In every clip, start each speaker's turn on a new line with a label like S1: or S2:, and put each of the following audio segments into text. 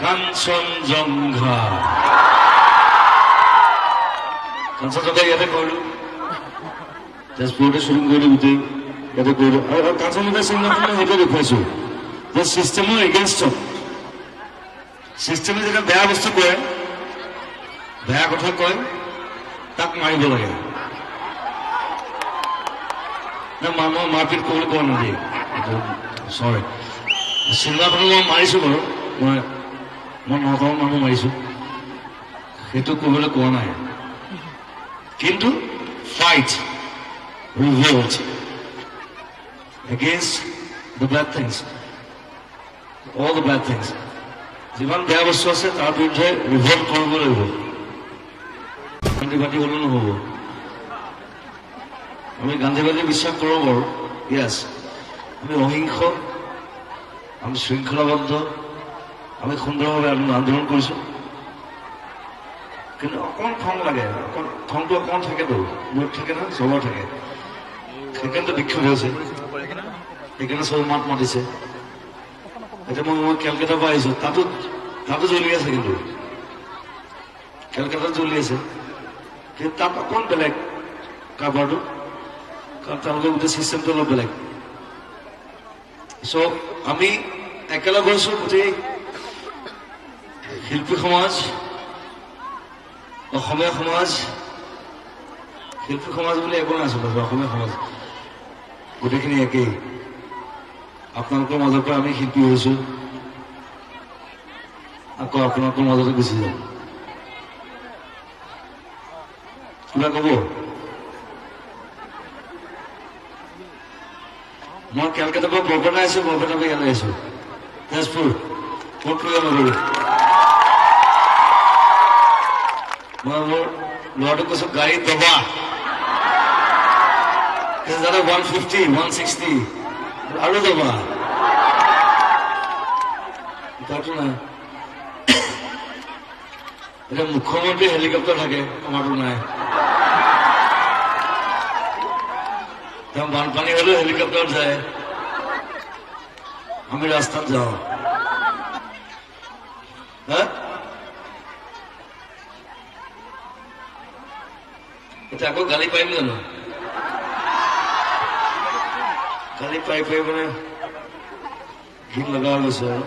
S1: কাঞ্চনজংঘা কাঞ্চনজংঘা ইয়াতে কৰিলো তেজপুৰতে শ্বুটিং কৰিলো গোটেই ইয়াতে কৰিলো আৰু কাঞ্চনজংঘা চিনেমাখন মই সেইটোৱে দেখুৱাইছো যে চিষ্টেমৰ এগেইনষ্টত চিষ্টেমে যেতিয়া বেয়া বস্তু কৰে বেয়া কথা কয় তাক মাৰিব লাগে মানুহ মাৰপিট কৰিবলৈ কোৱা নিদিয়ে চৰি চিনেমাখনো মই মাৰিছো বাৰু মই 9টা মানুহ মাৰিছো সেইটো কৰিবলৈ কোৱা নাই কিন্তু fight revolt against the bed things all the bed things যিমান বেয়া বস্তু আছে তাৰ বিৰুদ্ধে ৰিভল্ট কৰিব লাগিব গান্ধীবাদী হলেও নহব আমি গান্ধীবাদী বিশ্বাস কৰোঁ বাৰু য়েছ আমি অহিংস আমি শৃংখলাবদ্ধ আমি সুন্দৰভাৱে আন্দোলন কৰিছোঁ কিন্তু অকণ খং লাগে অকণ খংটো অকণ থাকেতো মোৰ থাকে না চবৰ থাকে সেইকাৰণেতো বিক্ষোভ হৈছে সেইকাৰণে চবে মাত মাতিছে এতিয়া মই কেলকাতাৰ পৰা আহিছোঁ তাতো জ্বলি আছে কিন্তু কেলকাতাত জ্বলি আছে কিন্তু তাত অকণ বেলেগ কাৰবাৰটো কাৰণ তেওঁলোকৰ গোটেই চিষ্টেমটো অলপ বেলেগ চ' আমি একেলগে গৈছোঁ গোটেই শিল্পী সমাজ অসমীয়া সমাজ শিল্পী সমাজ বুলি একো নাই আচলতে অসমীয়া সমাজ গোটেইখিনি একেই আপোনালোকৰ মাজৰ পৰা আমি শিল্পী হৈছোঁ আকৌ আপোনালোকৰ মাজতে গুচি যাম কিবা ক'ব মই কেলকাতাৰ পৰা বৰপেটা আহিছোঁ বৰপেটাৰ পৰা ইয়ালৈ আহিছোঁ তেজপুৰ ক'ত লৈ নগলো মই মোৰ ল'ৰাটোক কৈছো গাড়ীত দবা 150 160 আৰু দবা তাতো নাই এতিয়া মুখ্যমন্ত্ৰী হেলিকপ্টাৰ থাকে আমাৰতো নাই বানপানী হলেও হেলিকপ্টাৰ যায় আমি ৰাস্তাত যাওঁ এতিয়া আকৌ গালি পাৰিম জানো গালি পাই মানে ঘিন লগা হৈ গৈছে আৰু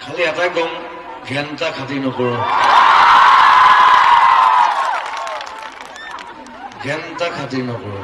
S1: খালি এটাই কম ঘেণ্টা খাতি নকৰো ঘেণ্টা খাতি নকৰো